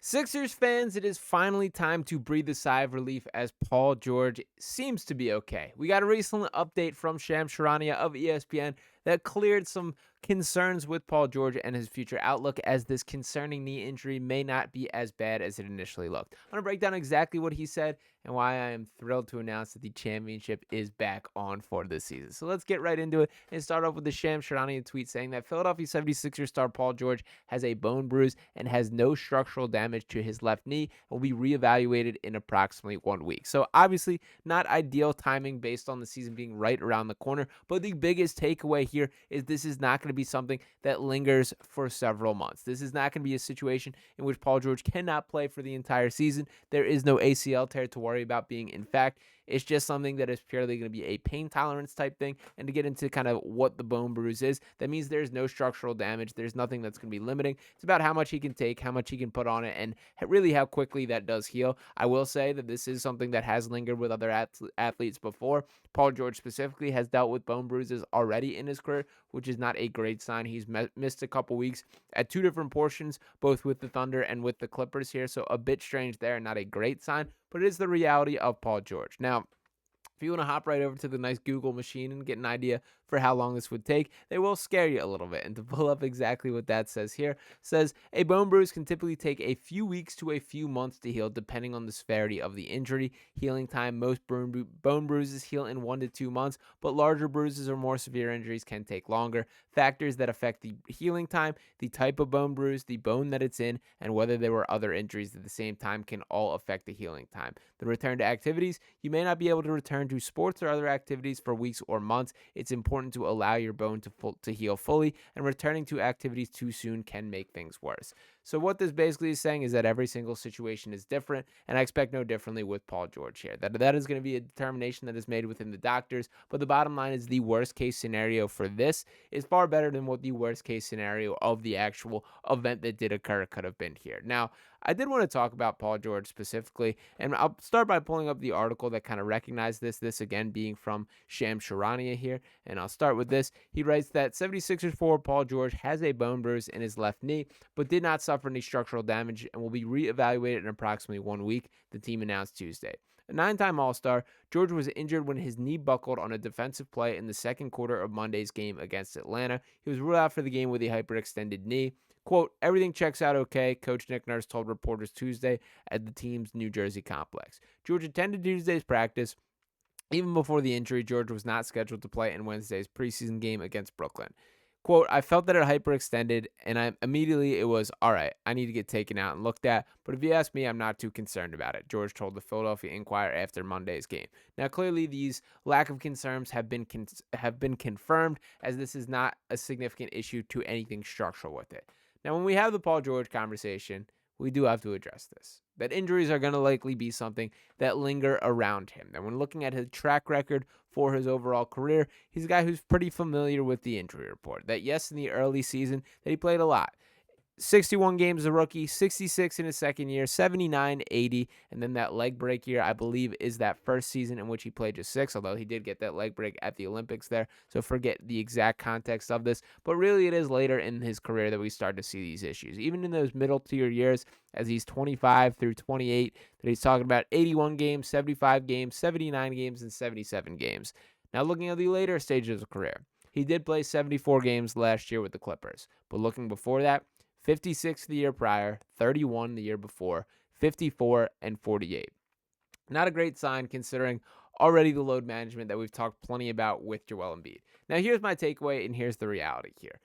Sixers fans, it is finally time to breathe a sigh of relief as Paul George seems to be okay. We got a recent update from Shams Charania of ESPN that cleared some concerns with Paul George and his future outlook, as this concerning knee injury may not be as bad as it initially looked. I'm going to break down exactly what he said and why I am thrilled to announce that the championship is back on for this season. So let's get right into it and start off with the Shams Charania tweet saying that Philadelphia 76ers star Paul George has a bone bruise and has no structural damage to his left knee and will be reevaluated in approximately 1 week. So obviously not ideal timing based on the season being right around the corner, but the biggest takeaway here is this is not going to be something that lingers for several months. This is not going to be a situation in which Paul George cannot play for the entire season. There is no ACL tear to worry about being in fact. It's just something that is purely going to be a pain tolerance type thing. And to get into kind of what the bone bruise is, that means there's no structural damage. There's nothing that's going to be limiting. It's about how much he can take, how much he can put on it, and really how quickly that does heal. I will say that this is something that has lingered with other athletes before. Paul George specifically has dealt with bone bruises already in his career, which is not a great sign. He's missed a couple weeks at two different portions, both with the Thunder and with the Clippers here. So a bit strange there, not a great sign, but it is the reality of Paul George. Now, if you want to hop right over to the nice Google machine and get an idea for how long this would take, they will scare you a little bit. And to pull up exactly what that says here, says a bone bruise can typically take a few weeks to a few months to heal, depending on the severity of the injury. Healing time, most bone bruises heal in 1 to 2 months, but larger bruises or more severe injuries can take longer. Factors that affect the healing time, the type of bone bruise, the bone that it's in, and whether there were other injuries at the same time can all affect the healing time. The return to activities, you may not be able to return to sports or other activities for weeks or months. It's important to allow your bone to heal fully, and returning to activities too soon can make things worse. So what this basically is saying is that every single situation is different, and I expect no differently with Paul George here. That is going to be a determination that is made within the doctors, but the bottom line is the worst case scenario for this is far better than what the worst case scenario of the actual event that did occur could have been here. Now, I did want to talk about Paul George specifically, and I'll start by pulling up the article that kind of recognized this again being from Shams Charania here, and I'll start with this. He writes that 76ers forward Paul George has a bone bruise in his left knee, but did not suffer any structural damage and will be reevaluated in approximately 1 week, the team announced Tuesday. A 9-time All-Star, George was injured when his knee buckled on a defensive play in the second quarter of Monday's game against Atlanta. He was ruled out for the game with a hyperextended knee. Quote, everything checks out okay, Coach Nick Nurse told reporters Tuesday at the team's New Jersey complex. George attended Tuesday's practice. Even before the injury, George was not scheduled to play in Wednesday's preseason game against Brooklyn. Quote, I felt that it hyperextended, and it was, all right, I need to get taken out and looked at, but if you ask me, I'm not too concerned about it, George told the Philadelphia Inquirer after Monday's game. Now, clearly, these lack of concerns have been confirmed, as this is not a significant issue to anything structural with it. Now, when we have the Paul George conversation, we do have to address this. That injuries are going to likely be something that linger around him. And when looking at his track record for his overall career, he's a guy who's pretty familiar with the injury report. That yes, in the early season, that he played a lot. 61 games as a rookie, 66 in his second year, 79, 80, and then that leg break year, I believe, is that first season in which he played just 6, although he did get that leg break at the Olympics there, so forget the exact context of this, but really it is later in his career that we start to see these issues. Even in those middle tier years, as he's 25 through 28, that he's talking about 81 games, 75 games, 79 games, and 77 games. Now looking at the later stages of career, he did play 74 games last year with the Clippers, but looking before that, 56 the year prior, 31 the year before, 54, and 48. Not a great sign considering already the load management that we've talked plenty about with Joel Embiid. Now here's my takeaway, and here's the reality here.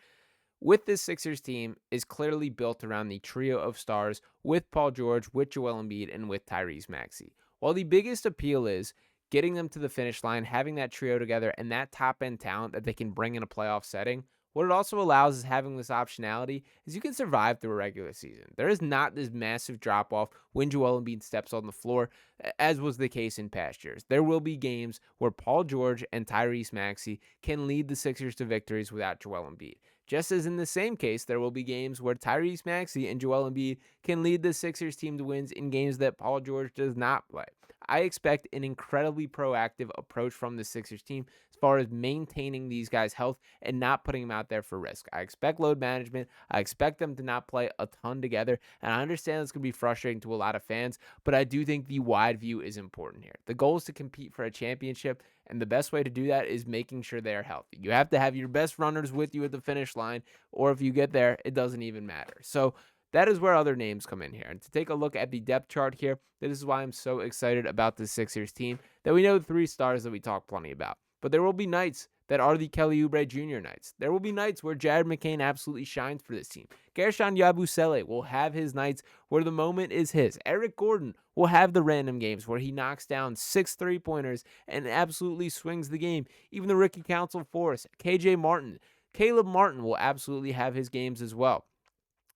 With this Sixers team is clearly built around the trio of stars with Paul George, with Joel Embiid, and with Tyrese Maxey. While the biggest appeal is getting them to the finish line, having that trio together, and that top-end talent that they can bring in a playoff setting, what it also allows is having this optionality is you can survive through a regular season. There is not this massive drop-off when Joel Embiid steps on the floor, as was the case in past years. There will be games where Paul George and Tyrese Maxey can lead the Sixers to victories without Joel Embiid. Just as in the same case, there will be games where Tyrese Maxey and Joel Embiid can lead the Sixers team to wins in games that Paul George does not play. I expect an incredibly proactive approach from the Sixers team as far as maintaining these guys' health and not putting them out there for risk. I expect load management. I expect them to not play a ton together. And I understand it's going to be frustrating to a lot of fans, but I do think the wide view is important here. The goal is to compete for a championship, and the best way to do that is making sure they're healthy. You have to have your best runners with you at the finish line, or if you get there, it doesn't even matter. So that is where other names come in here. And to take a look at the depth chart here, this is why I'm so excited about the Sixers team, that we know the 3 stars that we talk plenty about. But there will be nights that are the Kelly Oubre Jr. nights. There will be nights where Jared McCain absolutely shines for this team. Gershon Yabusele will have his nights where the moment is his. Eric Gordon will have the random games where he knocks down 6 3-pointers and absolutely swings the game. Even the Ricky Council Force, KJ Martin, Caleb Martin will absolutely have his games as well.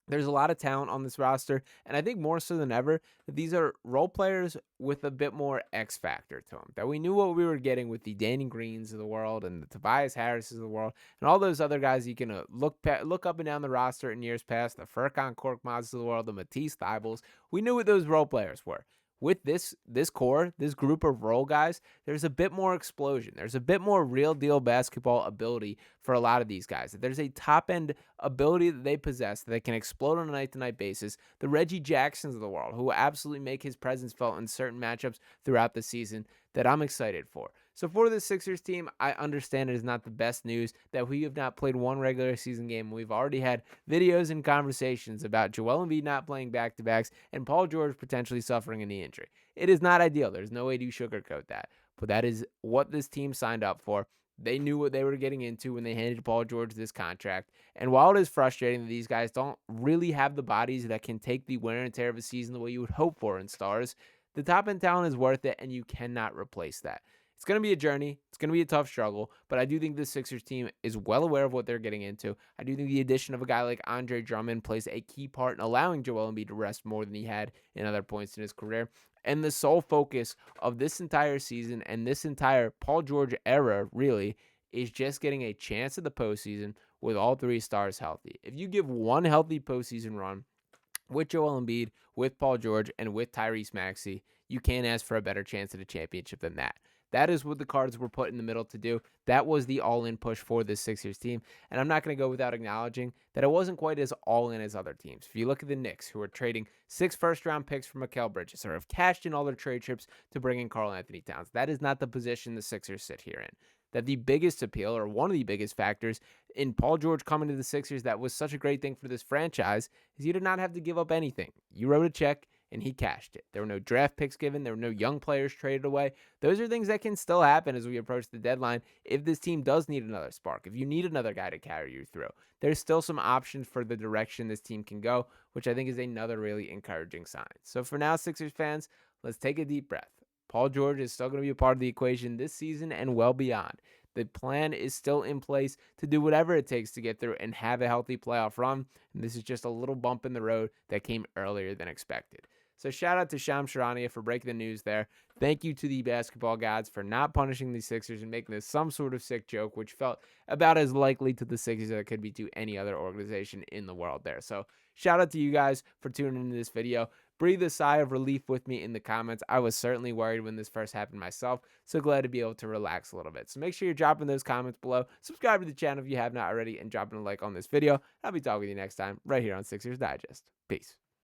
There's a lot of talent on this roster, and I think more so than ever, that these are role players with a bit more X factor to them. That we knew what we were getting with the Danny Greens of the world and the Tobias Harrises of the world and all those other guys you can look up and down the roster in years past, the Furkan Korkmaz of the world, the Matisse Thybulles. We knew what those role players were. With this core, this group of role guys, there's a bit more explosion. There's a bit more real deal basketball ability for a lot of these guys. There's a top end ability that they possess that can explode on a night to night basis. The Reggie Jacksons of the world, who will absolutely make his presence felt in certain matchups throughout the season, that I'm excited for. So for the Sixers team, I understand it is not the best news that we have not played one regular season game. We've already had videos and conversations about Joel Embiid not playing back-to-backs and Paul George potentially suffering a knee injury. It is not ideal. There's no way to sugarcoat that. But that is what this team signed up for. They knew what they were getting into when they handed Paul George this contract. And while it is frustrating that these guys don't really have the bodies that can take the wear and tear of a season the way you would hope for in stars, the top-end talent is worth it, and you cannot replace that. It's going to be a journey. It's going to be a tough struggle, but I do think the Sixers team is well aware of what they're getting into. I do think the addition of a guy like Andre Drummond plays a key part in allowing Joel Embiid to rest more than he had in other points in his career. And the sole focus of this entire season and this entire Paul George era, really, is just getting a chance at the postseason with all 3 stars healthy. If you give one healthy postseason run with Joel Embiid, with Paul George, and with Tyrese Maxey, you can't ask for a better chance at a championship than that. That is what the Cards were put in the middle to do. That was the all-in push for this Sixers team. And I'm not going to go without acknowledging that it wasn't quite as all-in as other teams. If you look at the Knicks, who are trading 6 first-round picks for Mikal Bridges, or have cashed in all their trade chips to bring in Karl Anthony Towns, that is not the position the Sixers sit here in. That the biggest appeal, or one of the biggest factors in Paul George coming to the Sixers that was such a great thing for this franchise, is you did not have to give up anything. You wrote a check, and he cashed it. There were no draft picks given. There were no young players traded away. Those are things that can still happen as we approach the deadline if this team does need another spark, if you need another guy to carry you through. There's still some options for the direction this team can go, which I think is another really encouraging sign. So for now, Sixers fans, let's take a deep breath. Paul George is still going to be a part of the equation this season and well beyond. The plan is still in place to do whatever it takes to get through and have a healthy playoff run. And this is just a little bump in the road that came earlier than expected. So shout out to Shams Charania for breaking the news there. Thank you to the basketball gods for not punishing the Sixers and making this some sort of sick joke, which felt about as likely to the Sixers as it could be to any other organization in the world there. So shout out to you guys for tuning into this video. Breathe a sigh of relief with me in the comments. I was certainly worried when this first happened myself, so glad to be able to relax a little bit. So make sure you're dropping those comments below. Subscribe to the channel if you have not already, and dropping a like on this video. I'll be talking with you next time right here on Sixers Digest. Peace.